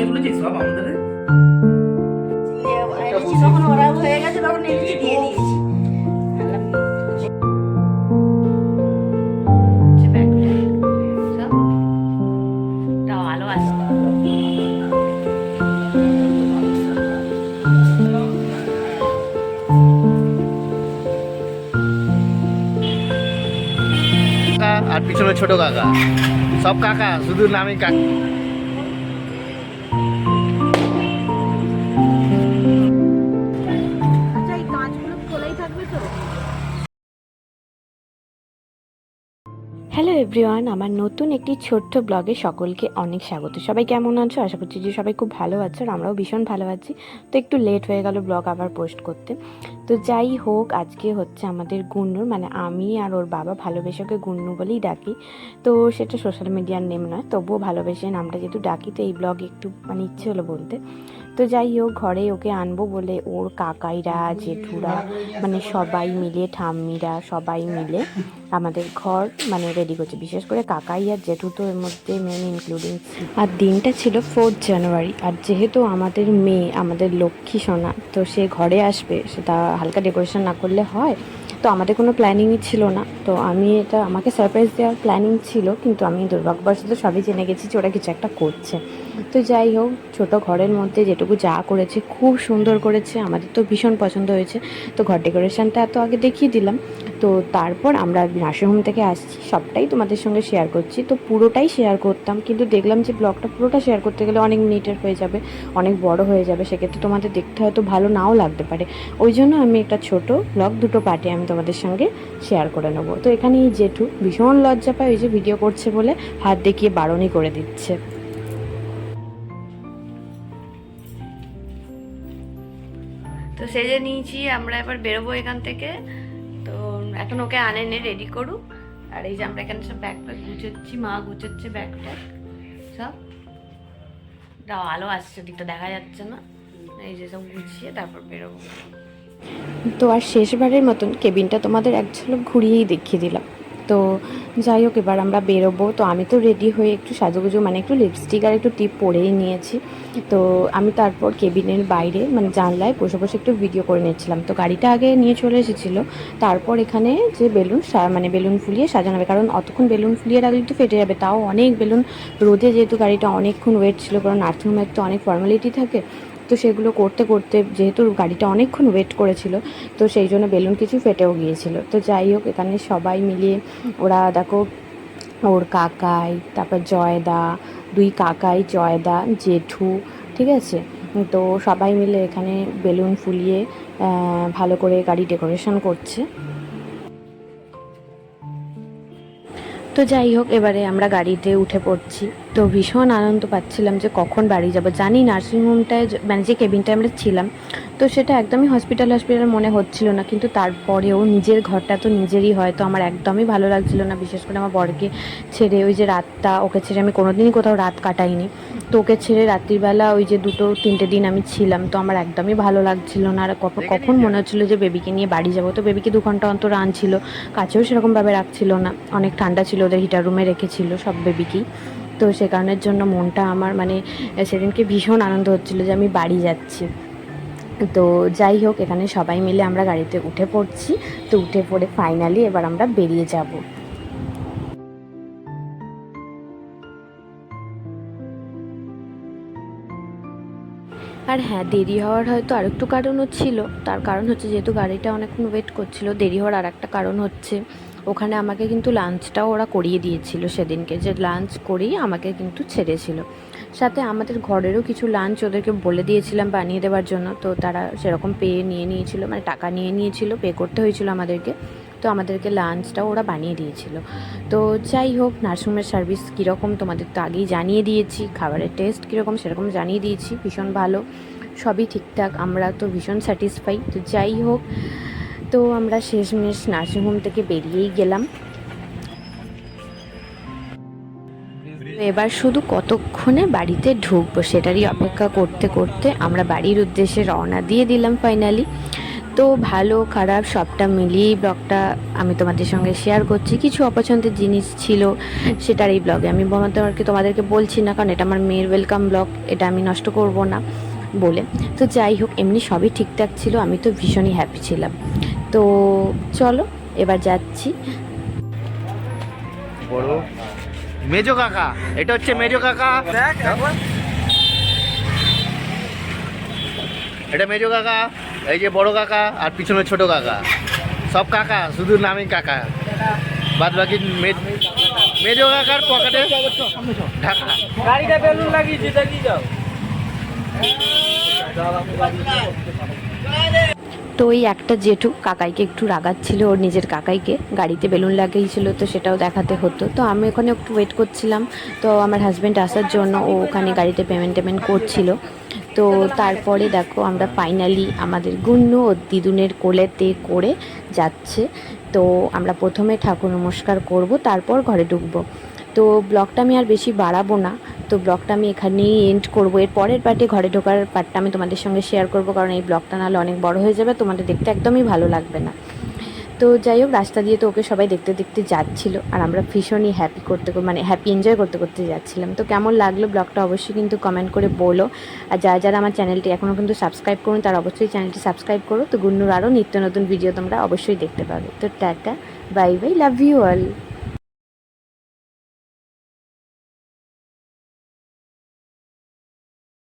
এগুলো যে সব আমাদের যখন ওরা হয়ে গেছে তখন এনেছি দিয়ে দিয়েছি। ভালো আছে। আর পিছনে ছোট কাকা, সব কাকা, শুধু নামে কাকা। আচ্ছা এই কাঁচগুলো খোলাই থাকবে তো? হ্যালো এভরিওয়ান, আমার নতুন একটি ছোট্ট ব্লগে সকলকে অনেক স্বাগত। সবাই কেমন আছো? আশা করছি যে সবাই খুব ভালো আছো, আর আমরাও ভীষণ ভালো আছি। তো একটু লেট হয়ে গেল ব্লগ আবার পোস্ট করতে। তো যাই হোক, আজকে হচ্ছে আমাদের গুন্নুর, মানে আমি আর ওর বাবা ভালোবেসে ওকে গুন্নু বলেই ডাকি। তো সেটা সোশ্যাল মিডিয়ার নেম নয়, তবুও ভালোবেসে নামটা যেহেতু ডাকি, তো এই ব্লগে একটু মানে ইচ্ছে হলো বলতে। তো যাই হোক, ঘরে ওকে আনবো বলে ওর কাকাইরা, জেঠুরা, মানে সবাই মিলে, ঠাম্মিরা সবাই মিলে আমাদের ঘর মানে রেডি করছে। বিশেষ করে কাকাই আর জেঠু তো এর মধ্যে মেন ইনক্লুডিং। আর দিনটা ছিল 4th জানুয়ারি, আর যেহেতু আমাদের মেয়ে, আমাদের লক্ষ্মী সোনা, তো সে ঘরে আসবে, সেটা হালকা ডেকোরেশন না করলে হয়। তো আমাদের কোনো প্ল্যানিংই ছিল না। তো আমাকে সারপ্রাইজ দেওয়ার প্ল্যানিং ছিল, কিন্তু আমি দুর্ভাগ্যবশত সবই জেনে গেছি যে ওরা কিছু একটা করছে। তো যাই হোক, ছোটো ঘরের মধ্যে যেটুকু যা করেছে খুব সুন্দর করেছে, আমাদের তো ভীষণ পছন্দ হয়েছে। তো ঘর ডেকোরেশনটা এত আগে দেখিয়ে দিলাম। তো তারপর আমরা নার্সিংহোম থেকে আসছি, সবটাই তোমাদের সঙ্গে শেয়ার করছি। তো পুরোটাই শেয়ার করতাম, কিন্তু দেখলাম যে ব্লগটা পুরোটা শেয়ার করতে গেলে অনেক মিনিটের হয়ে যাবে, অনেক বড় হয়ে যাবে, সেক্ষেত্রে তোমাদের দেখতে হয়তো ভালো নাও লাগতে পারে। ওই জন্য আমি একটা ছোট ব্লগ দুটো পার্টে আমি তোমাদের সঙ্গে শেয়ার করে নেবো। তো এখানে এই জেঠু ভীষণ লজ্জা পায়, ওই যে ভিডিও করছে বলে হাত দেখিয়ে বারণই করে দিচ্ছে। তো সেজে নিয়েছি, আমরা এবার বেরোবো এখান থেকে। তো এখন ওকে আনেনে রেডি করুক। আর এই যে আমরা এখানে সব ব্যাগ প্যাক গুছোচ্ছি, মা গুছোচ্ছে ব্যাগ ট্যাগ সব। দাও আলো আসছে, দিকটা দেখা যাচ্ছে না। এই যে সব গুছিয়ে তারপর বেরোবো। তো আর শেষবারের মতন কেবিনটা তোমাদের এক ঝলক ঘুরিয়েই দেখিয়ে দিলাম। তো যাই হোক, এবার আমরা বেরোবো। তো আমি তো রেডি হয়ে একটু সাজুগুজু, মানে একটু লিপস্টিক আর একটু টিপ পরেই নিয়েছি। তো আমি তারপর কেবিনের বাইরে মানে জানলায় বসে বসে একটু ভিডিও করে নিচ্ছিলাম। তো গাড়িটা আগে নিয়ে চলে এসেছিলো, তারপর এখানে যে মানে বেলুন ফুলিয়ে সাজানো হবে, কারণ অতক্ষণ বেলুন ফুলিয়ে রাখলে তো ফেটে যাবে। তাও অনেক বেলুন, রোদে যেহেতু গাড়িটা অনেকক্ষণ ওয়েট ছিল, কারণ নার্সিংহোমের তো অনেক ফর্মালিটি থাকে। তো সেগুলো করতে করতে যেহেতু গাড়িটা অনেকক্ষণ ওয়েট করেছিল, তো সেই জন্য বেলুন কিছু ফেটেও গিয়েছিল। তো যাই হোক, এখানে সবাই মিলিয়ে ওরা দেখো, ওর কাকাই, তারপর জয়দা, দুই কাকাই, জয়দা, জেঠু, ঠিক আছে। তো সবাই মিলে এখানে বেলুন ফুলিয়ে ভালো করে গাড়ি ডেকোরেশন করছে। তো যাই হোক, এবারে আমরা গাড়িতে উঠে পড়ছি। তো ভীষণ আনন্দ পাচ্ছিলাম যে কখন বাড়ি যাব। জানি নার্সিংহোমটায় মানে যে কেবিনটায় আমরা ছিলাম, তো সেটা একদমই হসপিটাল মনে হচ্ছিল না, কিন্তু তারপরেও নিজের ঘরটা তো নিজেরই হয়। তো আমার একদমই ভালো লাগছিল না, বিশেষ করে আমার বরকে ছেড়ে। ওই যে রাতটা ওকে ছেড়ে আমি কোনোদিনই কোথাও রাত কাটাইনি। তো ওকে ছেড়ে রাত্রিবেলা ওই যে 2-3টে দিন আমি ছিলাম, তো আমার একদমই ভালো লাগছিল না। আর কখন মনে হচ্ছিলো যে বেবিকে নিয়ে বাড়ি যাব। তো বেবিকে 2 ঘন্টা অন্তর আনছিল, কাছেও সেরকমভাবে রাখছিল না, অনেক ঠান্ডা ছিল, ওদের হিটার রুমে রেখেছিল সব বেবিকেই। তো সে কারণের জন্য মনটা আমার মানে সেদিনকে ভীষণ আনন্দ হচ্ছিলো যে আমি বাড়ি যাচ্ছি। তো যাই হোক, এখানে সবাই মিলে আমরা গাড়িতে উঠে পড়ছি। তো উঠে পড়ে ফাইনালি এবার আমরা বেরিয়ে যাব। আর হ্যাঁ, দেরি হওয়ার হয়তো আরেকটু কারণও ছিল। তার কারণ হচ্ছে, যেহেতু গাড়িটা অনেকক্ষণ ওয়েট করছিল, দেরি হওয়ার আর একটা কারণ হচ্ছে, ওখানে আমাকে কিন্তু লাঞ্চটাও ওরা করিয়ে দিয়েছিল সেদিনকে, যে লাঞ্চ করিয়ে আমাকে কিন্তু ছেড়েছিল। সাথে আমাদের ঘরেরও কিছু লাঞ্চ ওদেরকে বলে দিয়েছিলাম বানিয়ে দেওয়ার জন্য। তো তারা সেরকম নিয়েছিল, মানে টাকা নিয়ে নিয়েছিল, পে করতে হয়েছিল আমাদেরকে। তো আমাদেরকে লাঞ্চটাও ওরা বানিয়ে দিয়েছিল। তো যাই হোক, নার্সিংহোমের সার্ভিস কীরকম তোমাদের তো আগেই জানিয়ে দিয়েছি, খাবারের টেস্ট কীরকম সেরকম জানিয়ে দিয়েছি, ভীষণ ভালো, সবই ঠিকঠাক, আমরা তো ভীষণ স্যাটিসফাই। তো যাই হোক, তো আমরা শেষমেশ নার্সিংহোম থেকে বেরিয়েই গেলাম। এবার শুধু কতক্ষণে বাড়িতে ঢুকবো সেটারই অপেক্ষা করতে করতে আমরা বাড়ির উদ্দেশ্যে রওনা দিয়ে দিলাম ফাইনালি। তো ভালো খারাপ সবটা মিলিয়েই ব্লগটা আমি তোমাদের সঙ্গে শেয়ার করছি। কিছু অপছন্দের জিনিস ছিল সেটার এই ব্লগে আমি তোমাদেরকে বলছি না, কারণ এটা আমার মেয়ের ওয়েলকাম ব্লগ, এটা আমি নষ্ট করব না বলে। তো যাই হোক, এমনি সবই ঠিকঠাক ছিল, আমি তো ভীষণই হ্যাপি ছিলাম। তো চলো এবার যাচ্ছি। বড় মেজো কাকা, এটা হচ্ছে মেজো কাকা, এটা মেজো কাকা, এই যে বড় কাকা আর পিছনে ছোট কাকা, সব কাকা, শুধু নামে কাকা। বাদ বাকি মেজো কাকার পকেটে ঢাকা। গাড়িটা বেলুন লাগিয়েছি, দেখি যাও। তো ওই একটা জেঠু কাকাইকে একটু রাগাচ্ছিল, ওর নিজের কাকাইকে গাড়িতে বেলুন লাগিয়েছিল, তো সেটাও দেখাতে হতো। তো আমি ওখানে একটু ওয়েট করছিলাম, তো আমার হাজব্যান্ড আসার জন্য ও ওখানে গাড়িতে পেমেন্ট করছিল। তো তারপরে দেখো আমরা ফাইনালি আমাদের গুন্নু ও দিদুনের কোলেতে করে যাচ্ছে। তো আমরা প্রথমে ঠাকুর নমস্কার করব, তারপর ঘরে ঢুকবো। তো ব্লগটা আমি আর বেশি বাড়াবো না, তো ব্লগটা আমি এখানেই এন্ড করবো। এর পরের পার্টে ঘরে ঢোকার পার্টটা আমি তোমাদের সঙ্গে শেয়ার করবো, কারণ এই ব্লগটা নাহলে অনেক বড় হয়ে যাবে, তোমাদের দেখতে একদমই ভালো লাগবে না। তো যাই হোক, রাস্তা দিয়ে তো ওকে সবাই দেখতে দেখতে যাচ্ছিল, আর আমরা ভীষণই হ্যাপি এনজয় করতে করতে যাচ্ছিলাম। তো কেমন লাগলো ব্লগটা অবশ্যই কিন্তু কমেন্ট করে বলো। আর যারা আমার চ্যানেলটি এখনও কিন্তু সাবস্ক্রাইব করুন, তারা অবশ্যই চ্যানেলটি সাবস্ক্রাইব করো। তো গুন্নুর আরও নিত্য নতুন ভিডিও তোমরা অবশ্যই দেখতে পাবে। তো tata, bye bye, love you all.